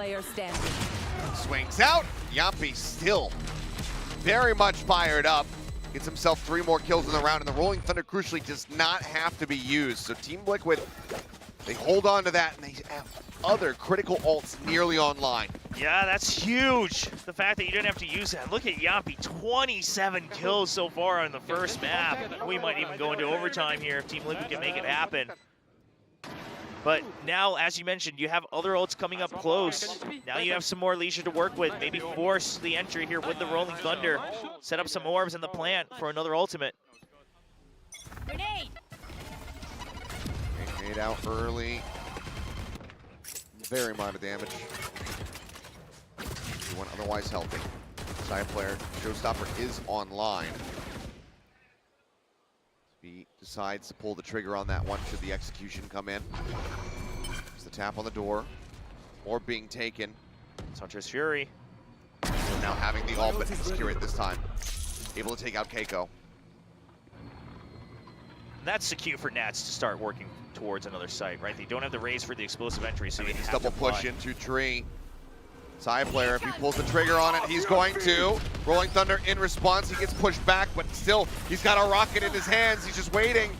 player standing. Swings out. Yampi still very much fired up. Gets himself 3 more kills in the round, and the Rolling Thunder crucially does not have to be used. So Team Liquid, they hold on to that, and they have other critical ults nearly online. Yeah, that's huge. The fact that you didn't have to use that. Look at Yampi, 27 kills so far on the first map. We might even go into overtime here if Team Liquid can make it happen. But now, as you mentioned, you have other ults coming up close. Now you have some more leisure to work with. Maybe force the entry here with the Rolling Thunder. Set up some orbs in the plant for another ultimate. Grenade! Made out early. Very minor damage. Everyone otherwise healthy. Side player, Showstopper is online. He decides to pull the trigger on that one should the execution come in. There's the tap on the door. Orb being taken. Huntress Fury. So now having the ult, but secure it this time. Able to take out Keiko. That's the cue for Nats to start working towards another site, right? They don't have the raise for the explosive entry, so I mean, you he's have double to push fly. into tree. Side player, if he pulls the trigger on it, he's going to. Rolling Thunder in response, he gets pushed back, but still, he's got a rocket in his hands. He's just waiting.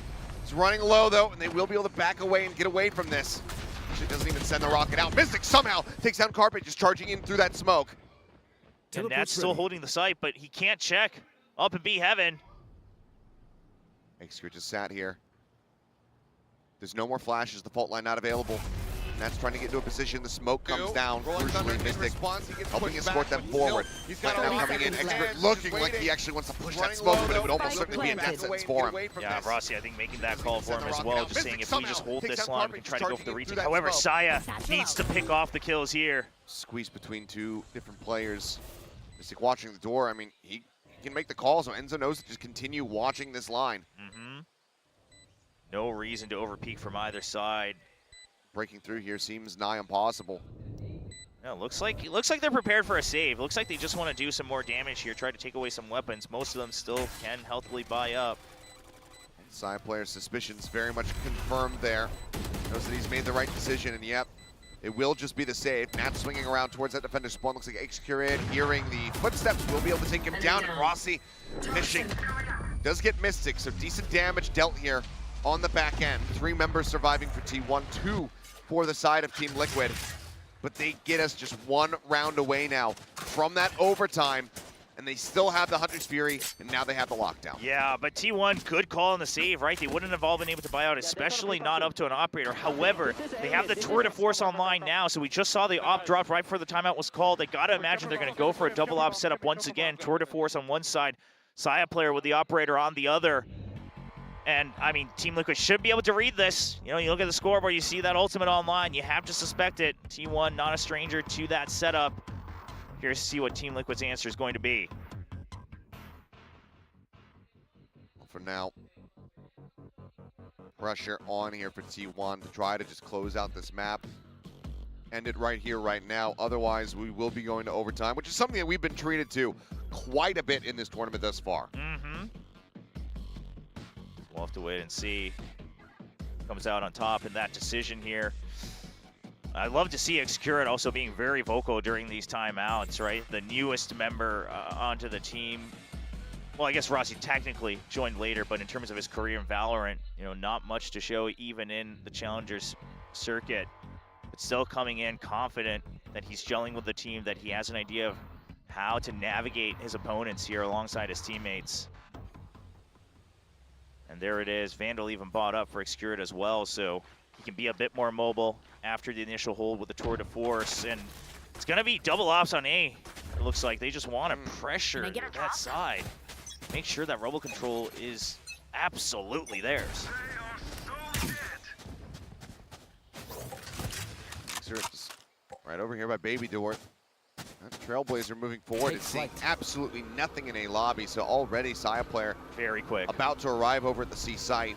He's running low though, and they will be able to back away and get away from this. Actually doesn't even send the rocket out. Mystic somehow takes down Carpet, just charging in through that smoke. And Nat's still holding the site, but he can't check. Up in B heaven. Execute just sat here. There's no more flashes, the fault line not available. That's trying to get into a position. The smoke comes down. Crucially, Mystic helping escort them forward. Right now coming in, Expert looking like he actually wants to push that smoke, but it would almost certainly be a death sentence for him. Yeah, Rossi, I think making that call for him as well, just saying if we just hold this line, we can try to go for the retake. However, Saya needs to pick off the kills here. Squeezed between 2 different players. Mystic watching the door. I mean, he can make the call, so Enzo knows to just continue watching this line. No reason to overpeak from either side. Breaking through here seems nigh impossible. No, looks like they're prepared for a save. Looks like they just want to do some more damage here, try to take away some weapons. Most of them still can healthily buy up. Side player's suspicions very much confirmed there. Knows that he's made the right decision, and yep, it will just be the save. Nat swinging around towards that defender spawn. Looks like Excurid hearing the footsteps will be able to take him down, and Rossi finishing. Does get Mystic, so decent damage dealt here on the back end. 3 members surviving for T1, 2 for the side of Team Liquid. But they get us just 1 round away now from that overtime, and they still have the Hunter's Fury, and now they have the lockdown. Yeah, but T1, good call on the save, right? They wouldn't have all been able to buy out, especially not up to an operator. However, they have the Tour de Force online now, so we just saw the op drop right before the timeout was called. They gotta imagine they're gonna go for a double op setup once again. Tour de Force on one side, Saya player with the operator on the other. And, I mean, Team Liquid should be able to read this. You know, you look at the scoreboard, you see that ultimate online. You have to suspect it. T1 not a stranger to that setup. Here's to see what Team Liquid's answer is going to be. For now, pressure on here for T1 to try to just close out this map. End it right here, right now. Otherwise, we will be going to overtime, which is something that we've been treated to quite a bit in this tournament thus far. We'll have to wait and see. Comes out on top in that decision here. I love to see Excurid also being very vocal during these timeouts, right? The newest member onto the team. Well, I guess Rossi technically joined later, but in terms of his career in Valorant, you know, not much to show even in the Challengers circuit. But still coming in confident that he's gelling with the team, that he has an idea of how to navigate his opponents here alongside his teammates. And there it is. Vandal even bought up for Excurid as well, so he can be a bit more mobile after the initial hold with the Tour de Force. And it's going to be double ops on A. It looks like they just want to pressure that side. Make sure that Robo Control is absolutely theirs. Right over here by Baby Door. That Trailblazer moving forward and seeing absolutely nothing in A lobby, so already Saya player very quick about to arrive over at the C site.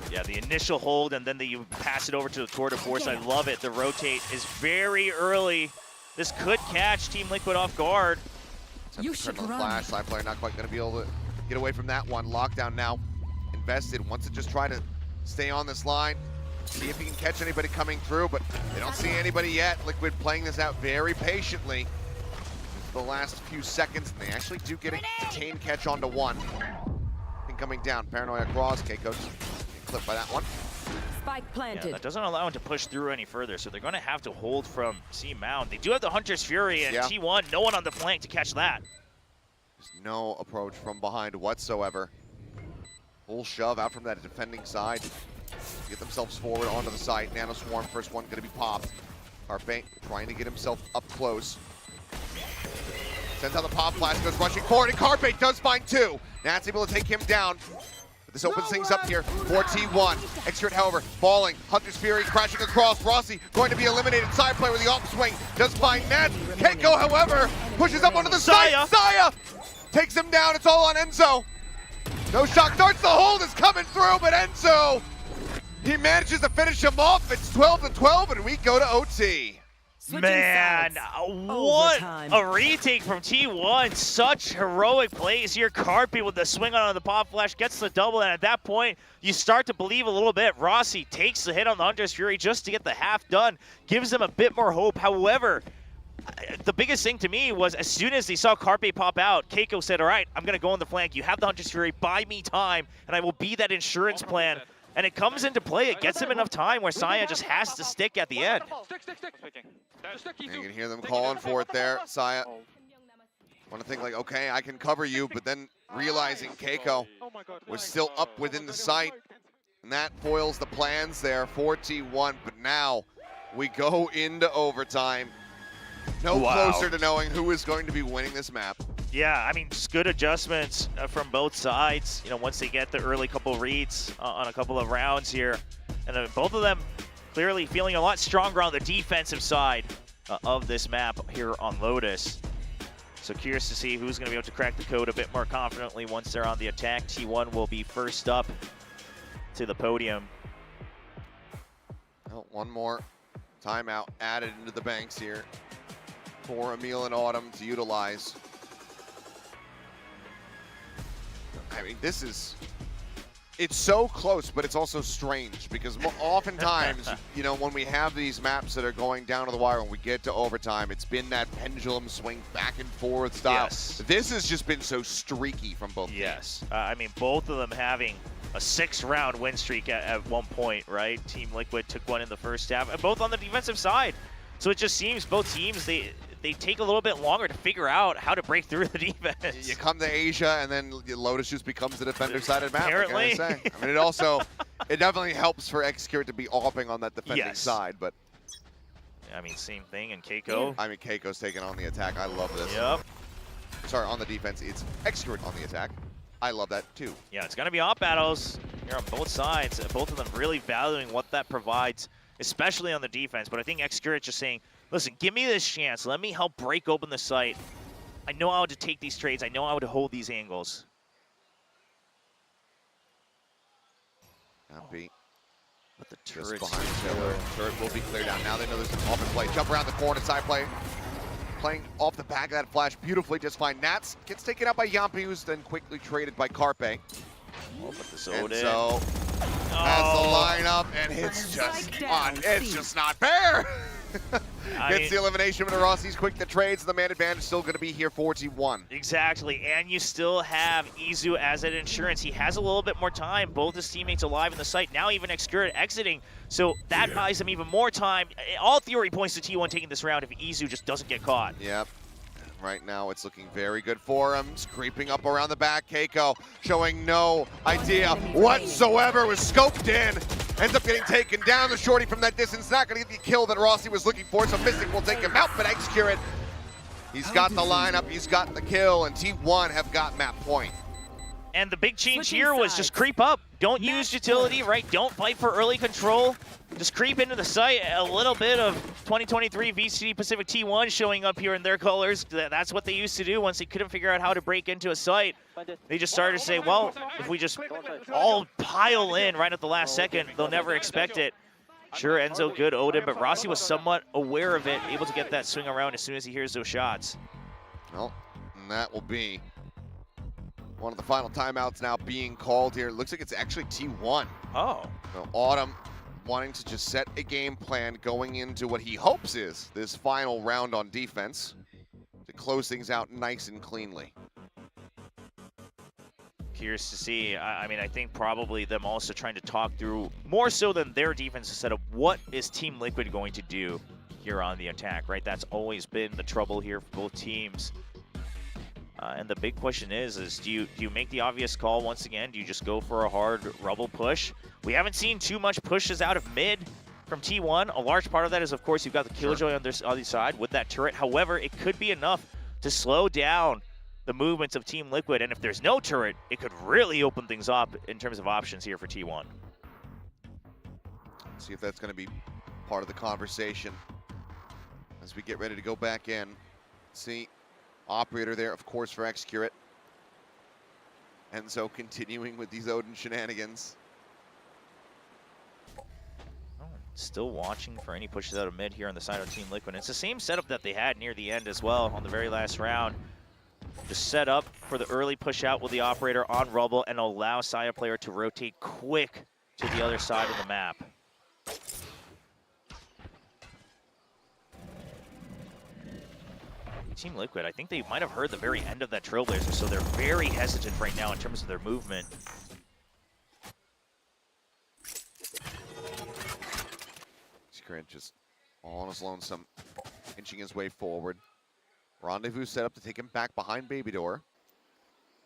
Yeah, the initial hold and then you pass it over to the Tour de Force. I love it. The rotate is very early. This could catch Team Liquid off guard. You should run. Flash, Saya player not quite going to be able to get away from that one. Lockdown now invested. Wants to just try to stay on this line. see if he can catch anybody coming through, but they don't see anybody yet. Liquid playing this out very patiently. The last few seconds, and they actually do get a detained catch onto one. Coming down, Paranoia Cross, Keiko's clipped by that one. Spike planted. Yeah, that doesn't allow him to push through any further, so they're going to have to hold from C Mound. They do have the Hunter's Fury and T1, no one on the flank to catch that. There's no approach from behind whatsoever. Full shove out from that defending side. Get themselves forward onto the side. Nano Swarm, first one going to be popped. Carpe trying to get himself up close. Sends out the pop flash, goes rushing forward, and Carpe does find two. Nat's able to take him down. But this opens things up here for T1. Xcuriate, however, falling. Hunter's Fury crashing across. Rossi going to be eliminated. Side play with the off swing. Does find Nat. Keiko, however, pushes up onto the side. Saya takes him down. It's all on Enzo. No shock darts. The hold is coming through, but Enzo, he manages to finish him off. It's 12-12, and we go to OT. Man, what a retake from T1. Such heroic plays here. Carpe with the swing on the pop flash gets the double, and at that point, you start to believe a little bit. Rossi takes the hit on the Hunter's Fury just to get the half done, gives them a bit more hope. However, the biggest thing to me was as soon as they saw Carpe pop out, Keiko said, all right, I'm going to go on the flank. You have the Hunter's Fury, buy me time, and I will be that insurance plan. And it comes into play. It gets him enough time where Saya just has to stick at the end. You can hear them calling for it there. Saya want to think like, okay, I can cover you, but then realizing Keiko was still up within the sight, and that foils the plans there for T1. But now we go into overtime. No closer to knowing who is going to be winning this map. Yeah, I mean, just good adjustments from both sides. You know, once they get the early couple reads on a couple of rounds here. And then both of them clearly feeling a lot stronger on the defensive side of this map here on Lotus. So curious to see who's going to be able to crack the code a bit more confidently once they're on the attack. T1 will be first up to the podium. Well, one more timeout added into the banks here for Emil and Autumn to utilize. I mean, it's so close, but it's also strange because oftentimes, you know, when we have these maps that are going down to the wire, when we get to overtime, it's been that pendulum swing back and forth style. Yes. This has just been so streaky from both teams. I mean, both of them having a 6-round win streak at one point, right? Team Liquid took one in the first half, and both on the defensive side. So it just seems both teams, they take a little bit longer to figure out how to break through the defense. You come to Asia, and then Lotus just becomes the defender-sided map. Apparently. I mean, it definitely helps for Xcuriate to be AWPing on that defending side, but. I mean, same thing in Keiko. I mean, Keiko's taking on the attack. I love this. Yep. Sorry, on the defense, it's Xcuriate on the attack. I love that too. Yeah, it's going to be AWP battles here on both sides. Both of them really valuing what that provides, especially on the defense. But I think Xcuriate just saying, listen, give me this chance. Let me help break open the site. I know how to take these trades. I know how to hold these angles. Happy. But the turret's turret's behind Taylor. Turret will be cleared out. Now they know there's an open play. Jump around the corner, side play. Playing off the back of that flash beautifully, just fine. Nats gets taken out by Yampi, who's then quickly traded by Carpe. Oh, but the And so has the lineup, and it's just it's just not fair. Gets the elimination, but Rossi's quick to trade, so the man advantage is still going to be here for T1. Exactly, and you still have Izu as an insurance. He has a little bit more time. Both his teammates alive in the site. Now even Xcuriate exiting, so that buys him even more time. All theory points to T1 taking this round if Izu just doesn't get caught. Yep. Right now, it's looking very good for him. It's creeping up around the back. Keiko showing no idea whatsoever. Was scoped in. Ends up getting taken down. The shorty from that distance. Not going to get the kill that Rossi was looking for, so Mystic will take him out. But Xcuriate, he's got the lineup. He's got the kill, and T1 have got map point. And the big change here was just creep up. Don't use utility, right? Don't fight for early control. Just creep into the site. A little bit of 2023 VCT Pacific T1 showing up here in their colors. That's what they used to do once they couldn't figure out how to break into a site. They just started to say, well, if we just all pile in right at the last second, they'll never expect it. Sure, Enzo good, Odin, but Rossi was somewhat aware of it, able to get that swing around as soon as he hears those shots. Well, and that will be one of the final timeouts now being called here. Looks like it's actually T1. Oh. So Autumn wanting to just set a game plan going into what he hopes is this final round on defense to close things out nice and cleanly. Curious to see. I mean, I think probably them also trying to talk through, more so than their defense, instead of what is Team Liquid going to do here on the attack, right? That's always been the trouble here for both teams. And the big question is do you make the obvious call once again? Do you just go for a hard Rubble push? We haven't seen too much pushes out of mid from T1. A large part of that is, of course, you've got the Killjoy on this other side with that turret. However, it could be enough to slow down the movements of Team Liquid. And if there's no turret, it could really open things up in terms of options here for T1. See if that's going to be part of the conversation as we get ready to go back in. See, operator there, of course, for Xcurate. Enzo continuing with these Odin shenanigans. Still watching for any pushes out of mid here on the side of Team Liquid. It's the same setup that they had near the end as well on the very last round. Just set up for the early push out with the operator on Rubble and allow Saya player to rotate quick to the other side of the map. Team Liquid, I think they might have heard the very end of that Trailblazer, so they're very hesitant right now in terms of their movement. Xcurate just all on his lonesome, inching his way forward. Rendezvous set up to take him back behind Baby Door.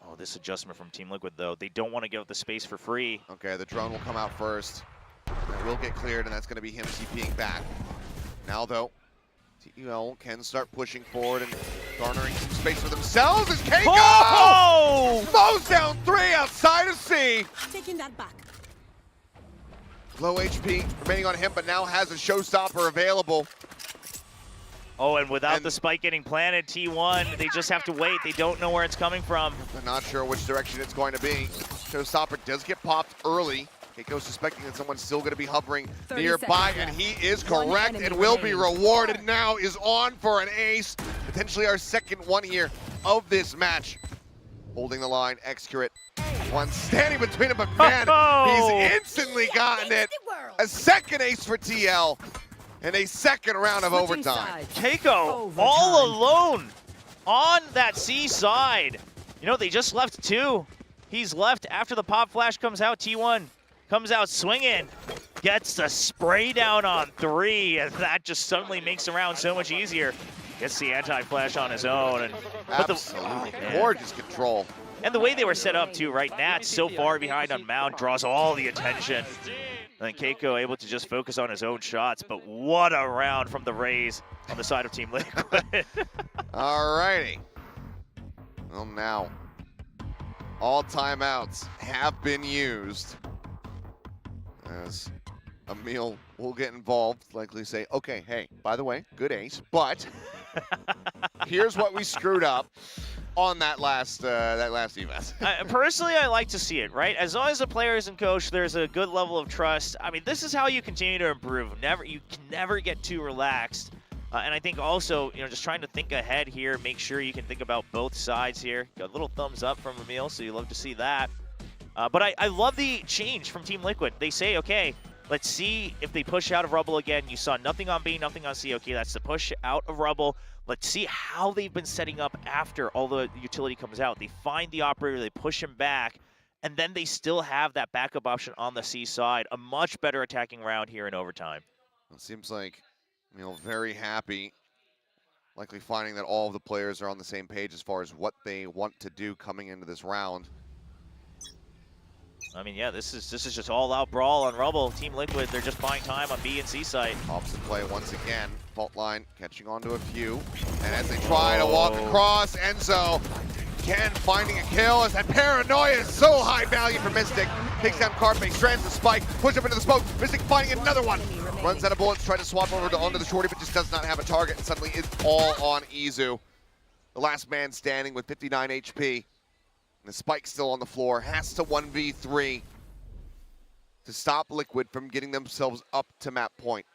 Oh, this adjustment from Team Liquid, though. They don't want to give up the space for free. Okay, the drone will come out first. That will get cleared, and that's going to be him TPing back. Now, though, TUL can start pushing forward and garnering some space for themselves as Keiko mows down 3 outside of C. Taking that back. Low HP remaining on him, but now has a showstopper available. Oh, and without the spike getting planted, T1, they just have to wait. They don't know where it's coming from. They're not sure which direction it's going to be. Showstopper does get popped early. Keiko suspecting that someone's still going to be hovering nearby, and he is correct and will be rewarded. Now is on for an ace, potentially our second one here of this match. Holding the line, Xcurate. One standing between him, but man, he's instantly gotten it. A second ace for TL and a second round of overtime. Keiko all alone on that C side. You know, they just left 2. He's left after the pop flash comes out. T1 comes out swinging, gets the spray down on 3, and that just suddenly makes the round so much easier. Gets the anti-flash on his own. And absolutely gorgeous control. And the way they were set up too, right? Nats so far behind on Mound draws all the attention. And then Keiko able to just focus on his own shots, but what a round from the Rays on the side of Team Liquid. All righty. Well, now all timeouts have been used as Emil will get involved, likely say, okay, hey, by the way, good ace, but here's what we screwed up on that last event. Personally, I like to see it, right? As long as the players and coach, there's a good level of trust. I mean, this is how you continue to improve. You can never get too relaxed. And I think also, you know, just trying to think ahead here, make sure you can think about both sides here. Got a little thumbs up from Emil, so you love to see that. But I love the change from Team Liquid. They say, okay, let's see if they push out of Rubble again. You saw nothing on B, nothing on C. Okay, that's the push out of Rubble. Let's see how they've been setting up after all the utility comes out. They find the operator, they push him back, and then they still have that backup option on the C side. A much better attacking round here in overtime. It seems like, you know, very happy, likely finding that all of the players are on the same page as far as what they want to do coming into this round. I mean, yeah, this is just all-out brawl on Rubble. Team Liquid, they're just buying time on B and C side. Opposite play once again. Fault line catching on to a few. And as they try to walk across, Enzo again finding a kill as that paranoia is so high value for Mystic. Takes down Carpe, strands the spike, push up into the smoke. Mystic finding another one. Runs out of bullets, tries to swap over onto the shorty, but just does not have a target. And suddenly it's all on Izu. The last man standing with 59 HP. And the spike still on the floor, has to 1v3 to stop Liquid from getting themselves up to map point.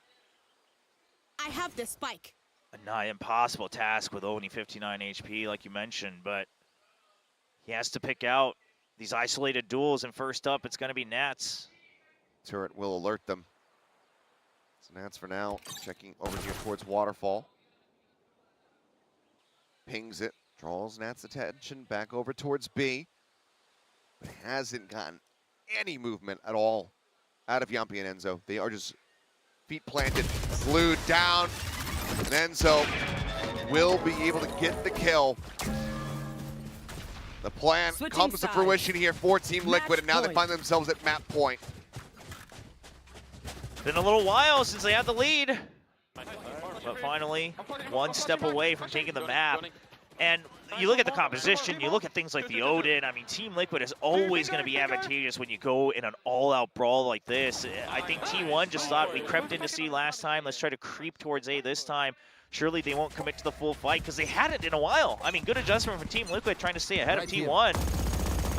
I have the spike. A nigh impossible task with only 59 HP, like you mentioned, but he has to pick out these isolated duels, and first up, it's going to be Nats. Turret will alert them. So Nats for now checking over here towards Waterfall. Pings it, draws Nats' attention back over towards B. But hasn't gotten any movement at all out of Yampi and Enzo. They are just feet planted, glued down. And Enzo will be able to get the kill. The plan comes to fruition here for Team Liquid, and now they find themselves at map point. Been a little while since they had the lead. But finally, one step away from taking the map. And you look at the composition, you look at things like the Odin. I mean, Team Liquid is always going to be advantageous when you go in an all-out brawl like this. I think T1 just thought we crept into C last time. Let's try to creep towards A this time. Surely they won't commit to the full fight because they hadn't in a while. I mean, good adjustment from Team Liquid trying to stay ahead of T1.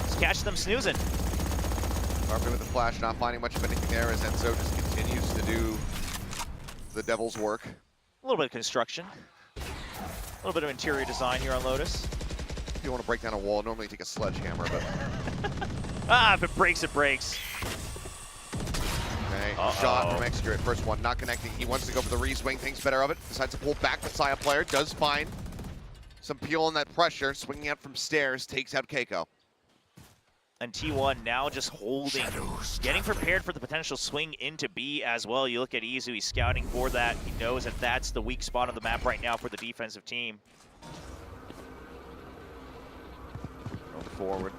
Just catch them snoozing. Carpet with the flash, not finding much of anything there as Enzo just continues to do the devil's work. A little bit of construction. A little bit of interior design here on Lotus. If you want to break down a wall, normally you take a sledgehammer, but... If it breaks, it breaks. Okay, shot from Execurate. First one, not connecting. He wants to go for the re-swing, thinks better of it. Decides to pull back the Saya player, does find some peel on that pressure. Swinging out from stairs, takes out Keiko. And T1 now just holding, getting prepared for the potential swing into B as well. You look at Izu, he's scouting for that. He knows that that's the weak spot on the map right now for the defensive team. Going forward.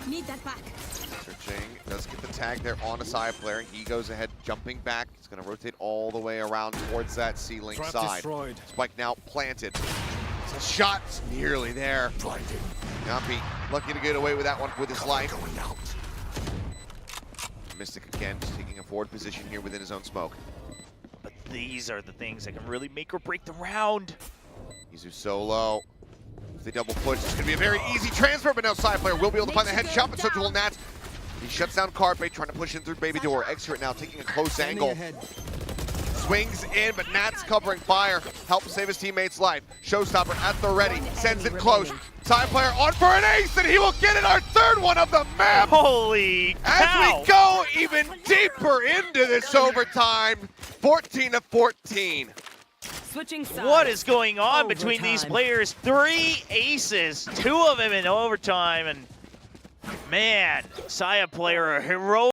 Need that back. Searching, does get the tag there on a Saya player. He goes ahead, jumping back. He's going to rotate all the way around towards that ceiling side. Destroyed. Spike now planted. It's a shot, it's nearly there. Yampi lucky to get away with that one with his life. Mystic again, just taking a forward position here within his own smoke. But these are the things that can really make or break the round. Izu so low. If they double push, it's going to be a very easy transfer, but now Saya player will be able to find the headshot, but so will Nats. He shuts down Carpe, trying to push in through Baby Door. Execurate now taking a close angle. Swings in, but Nats covering fire. Helps save his teammate's life. Showstopper at the ready. Sends it close. Saya player on for an ace, and he will get it, our third one of the map. Holy cow! As we go even deeper into this overtime, 14-14. Switching sides. What is going on between these players? 3 aces, 2 of them in overtime, and man, Saya player, a heroic